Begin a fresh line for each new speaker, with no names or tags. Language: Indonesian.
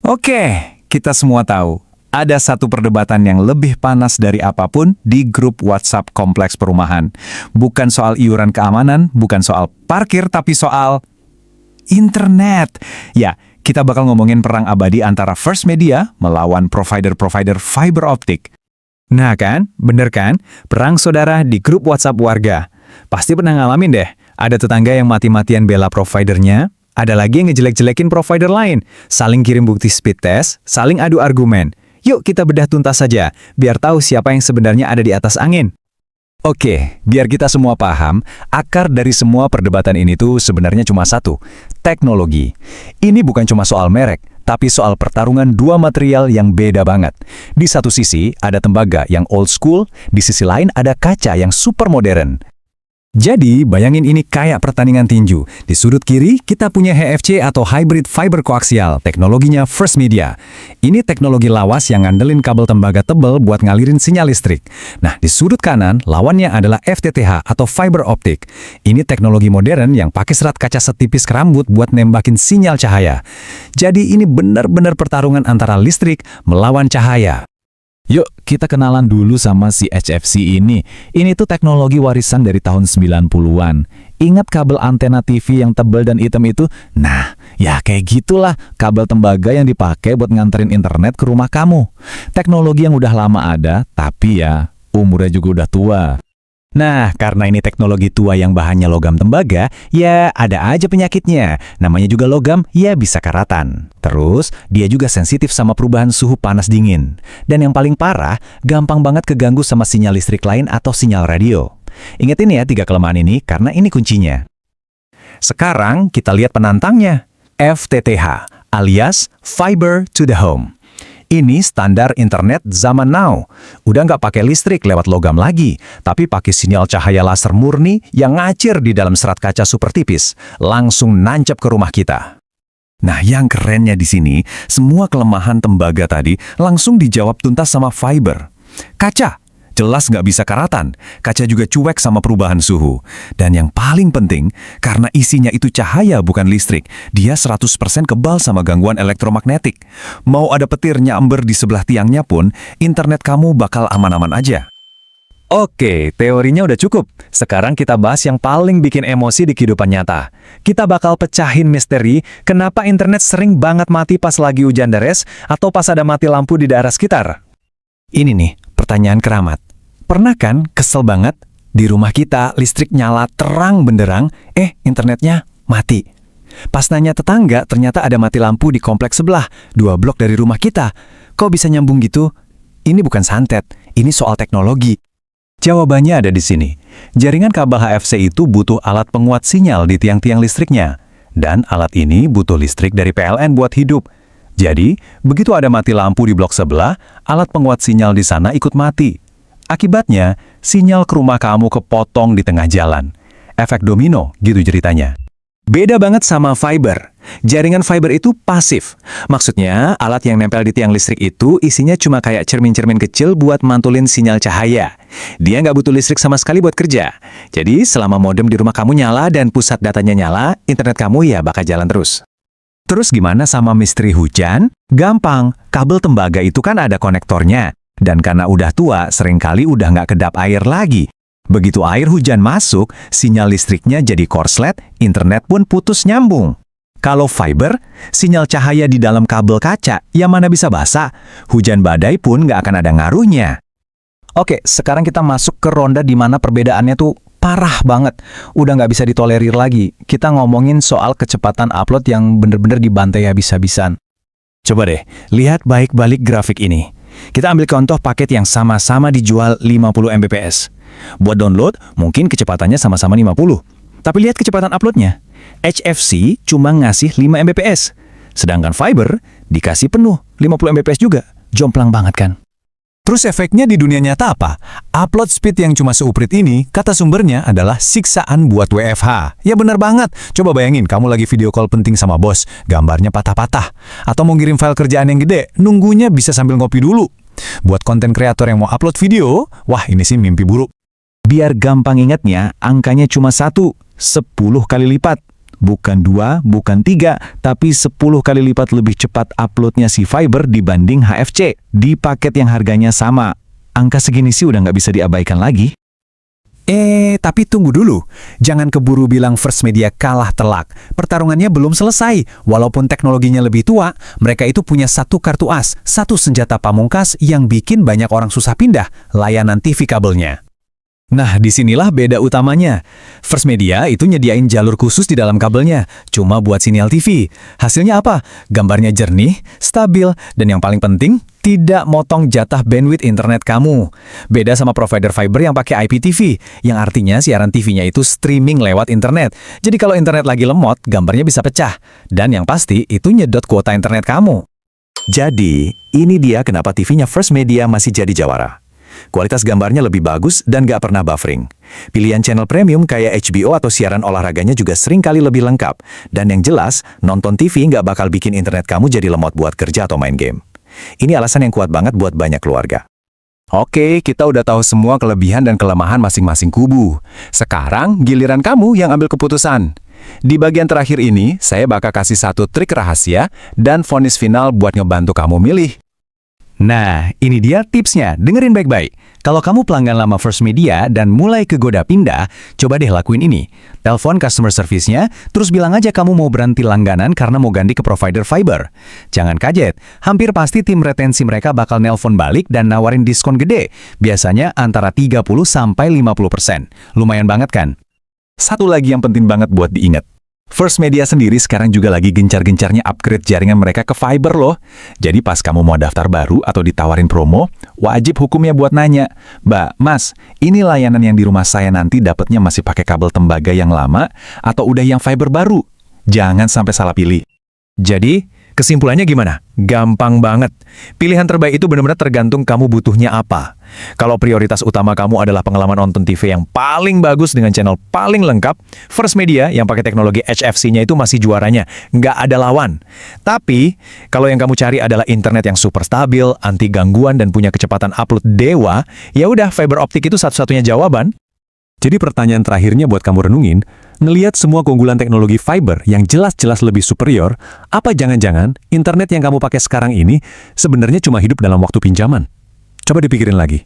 Oke, kita semua tahu, ada satu perdebatan yang lebih panas dari apapun di grup WhatsApp kompleks perumahan. Bukan soal iuran keamanan, bukan soal parkir, tapi soal internet. Ya, kita bakal ngomongin perang abadi antara First Media melawan provider-provider fiber optik. Nah kan, bener kan? Perang saudara di grup WhatsApp warga. Pasti pernah ngalamin deh, ada tetangga yang mati-matian bela providernya, ada lagi yang ngejelek-jelekin provider lain, saling kirim bukti speed test, saling adu argumen. Yuk kita bedah tuntas saja, biar tahu siapa yang sebenarnya ada di atas angin. Oke, biar kita semua paham, akar dari semua perdebatan ini tuh sebenarnya cuma satu, teknologi. Ini bukan cuma soal merek, tapi soal pertarungan dua material yang beda banget. Di satu sisi ada tembaga yang old school, di sisi lain ada kaca yang super modern. Jadi, bayangin ini kayak pertandingan tinju. Di sudut kiri, kita punya HFC atau Hybrid Fiber Koaksial, teknologinya First Media. Ini teknologi lawas yang ngandelin kabel tembaga tebal buat ngalirin sinyal listrik. Nah, di sudut kanan, lawannya adalah FTTH atau Fiber Optic. Ini teknologi modern yang pakai serat kaca setipis kerambut buat nembakin sinyal cahaya. Jadi, ini benar-benar pertarungan antara listrik melawan cahaya. Yuk, kita kenalan dulu sama si HFC ini. Ini tuh teknologi warisan dari tahun 90-an. Ingat kabel antena TV yang tebal dan hitam itu? Nah, ya kayak gitulah kabel tembaga yang dipakai buat nganterin internet ke rumah kamu. Teknologi yang udah lama ada, tapi ya umurnya juga udah tua. Nah, karena ini teknologi tua yang bahannya logam tembaga, ya ada aja penyakitnya. Namanya juga logam, ya bisa karatan. Terus, dia juga sensitif sama perubahan suhu panas dingin. Dan yang paling parah, gampang banget keganggu sama sinyal listrik lain atau sinyal radio. Ingatin ya 3 kelemahan ini, karena ini kuncinya. Sekarang, kita lihat penantangnya. FTTH, alias Fiber to the Home. Ini standar internet zaman now. Udah nggak pakai listrik lewat logam lagi, tapi pakai sinyal cahaya laser murni yang ngacir di dalam serat kaca super tipis, langsung nancep ke rumah kita. Nah, yang kerennya di sini, semua kelemahan tembaga tadi langsung dijawab tuntas sama fiber. Kaca, jelas nggak bisa karatan. Kaca juga cuek sama perubahan suhu. Dan yang paling penting, karena isinya itu cahaya bukan listrik, dia 100% kebal sama gangguan elektromagnetik. Mau ada petir nyamber di sebelah tiangnya pun, internet kamu bakal aman-aman aja. Oke, teorinya udah cukup. Sekarang kita bahas yang paling bikin emosi di kehidupan nyata. Kita bakal pecahin misteri kenapa internet sering banget mati pas lagi hujan deras atau pas ada mati lampu di daerah sekitar. Ini nih, pertanyaan keramat. Pernah kan kesel banget? Di rumah kita listrik nyala terang benderang, internetnya mati. Pas nanya tetangga, ternyata ada mati lampu di kompleks sebelah, 2 blok dari rumah kita. Kok bisa nyambung gitu? Ini bukan santet, ini soal teknologi. Jawabannya ada di sini. Jaringan kabel HFC itu butuh alat penguat sinyal di tiang-tiang listriknya. Dan alat ini butuh listrik dari PLN buat hidup. Jadi, begitu ada mati lampu di blok sebelah, alat penguat sinyal di sana ikut mati. Akibatnya, sinyal ke rumah kamu kepotong di tengah jalan. Efek domino, gitu ceritanya. Beda banget sama fiber. Jaringan fiber itu pasif. Maksudnya, alat yang nempel di tiang listrik itu isinya cuma kayak cermin-cermin kecil buat mantulin sinyal cahaya. Dia nggak butuh listrik sama sekali buat kerja. Jadi, selama modem di rumah kamu nyala dan pusat datanya nyala, internet kamu ya bakal jalan terus. Terus gimana sama misteri hujan? Gampang, kabel tembaga itu kan ada konektornya. Dan karena udah tua, seringkali udah nggak kedap air lagi. Begitu air hujan masuk, sinyal listriknya jadi korslet, internet pun putus nyambung. Kalau fiber, sinyal cahaya di dalam kabel kaca, yang mana bisa basah. Hujan badai pun nggak akan ada ngaruhnya. Oke, sekarang kita masuk ke ronda di mana perbedaannya tuh parah banget. Udah nggak bisa ditolerir lagi. Kita ngomongin soal kecepatan upload yang bener-bener dibantai habis-habisan. Coba deh, lihat baik-balik grafik ini. Kita ambil contoh paket yang sama-sama dijual 50 Mbps. Buat download, mungkin kecepatannya sama-sama 50. Tapi lihat kecepatan uploadnya. HFC cuma ngasih 5 Mbps. Sedangkan fiber dikasih penuh 50 Mbps juga. Jomplang banget kan? Terus efeknya di dunia nyata apa? Upload speed yang cuma seuprit ini, kata sumbernya adalah siksaan buat WFH. Ya bener banget. Coba bayangin kamu lagi video call penting sama bos, gambarnya patah-patah. Atau mau ngirim file kerjaan yang gede, nunggunya bisa sambil ngopi dulu. Buat konten kreator yang mau upload video, wah ini sih mimpi buruk. Biar gampang ingatnya, angkanya cuma 1, 10 kali lipat. Bukan 2, bukan 3, tapi 10 kali lipat lebih cepat uploadnya si fiber dibanding HFC di paket yang harganya sama. Angka segini sih udah nggak bisa diabaikan lagi. Tapi tunggu dulu. Jangan keburu bilang First Media kalah telak. Pertarungannya belum selesai. Walaupun teknologinya lebih tua, mereka itu punya satu kartu as, satu senjata pamungkas yang bikin banyak orang susah pindah, layanan TV kabelnya. Nah, disinilah beda utamanya. First Media itu nyediain jalur khusus di dalam kabelnya, cuma buat sinyal TV. Hasilnya apa? Gambarnya jernih, stabil, dan yang paling penting, tidak motong jatah bandwidth internet kamu. Beda sama provider fiber yang pakai IPTV, yang artinya siaran TV-nya itu streaming lewat internet. Jadi kalau internet lagi lemot, gambarnya bisa pecah. Dan yang pasti, itu nyedot kuota internet kamu. Jadi, ini dia kenapa TV-nya First Media masih jadi jawara. Kualitas gambarnya lebih bagus dan nggak pernah buffering. Pilihan channel premium kayak HBO atau siaran olahraganya juga sering kali lebih lengkap. Dan yang jelas, nonton TV nggak bakal bikin internet kamu jadi lemot buat kerja atau main game. Ini alasan yang kuat banget buat banyak keluarga. Oke, kita udah tahu semua kelebihan dan kelemahan masing-masing kubu. Sekarang, giliran kamu yang ambil keputusan. Di bagian terakhir ini, saya bakal kasih satu trik rahasia dan vonis final buat ngebantu kamu milih. Nah, ini dia tipsnya. Dengerin baik-baik. Kalau kamu pelanggan lama First Media dan mulai kegoda pindah, coba deh lakuin ini. Telepon customer service-nya, terus bilang aja kamu mau berhenti langganan karena mau ganti ke provider fiber. Jangan kaget, hampir pasti tim retensi mereka bakal nelpon balik dan nawarin diskon gede. Biasanya antara 30-50%. Lumayan banget kan? Satu lagi yang penting banget buat diingat. First Media sendiri sekarang juga lagi gencar-gencarnya upgrade jaringan mereka ke fiber loh. Jadi pas kamu mau daftar baru atau ditawarin promo, wajib hukumnya buat nanya, "Mbak, Mas, ini layanan yang di rumah saya nanti dapatnya masih pakai kabel tembaga yang lama atau udah yang fiber baru?" Jangan sampai salah pilih. Jadi, kesimpulannya gimana? Gampang banget. Pilihan terbaik itu benar-benar tergantung kamu butuhnya apa. Kalau prioritas utama kamu adalah pengalaman nonton TV yang paling bagus dengan channel paling lengkap, First Media yang pakai teknologi HFC-nya itu masih juaranya, nggak ada lawan. Tapi, kalau yang kamu cari adalah internet yang super stabil, anti gangguan, dan punya kecepatan upload dewa, ya udah fiber optik itu satu-satunya jawaban. Jadi pertanyaan terakhirnya buat kamu renungin, ngelihat semua keunggulan teknologi fiber yang jelas-jelas lebih superior, apa jangan-jangan internet yang kamu pakai sekarang ini sebenarnya cuma hidup dalam waktu pinjaman? Coba dipikirin lagi.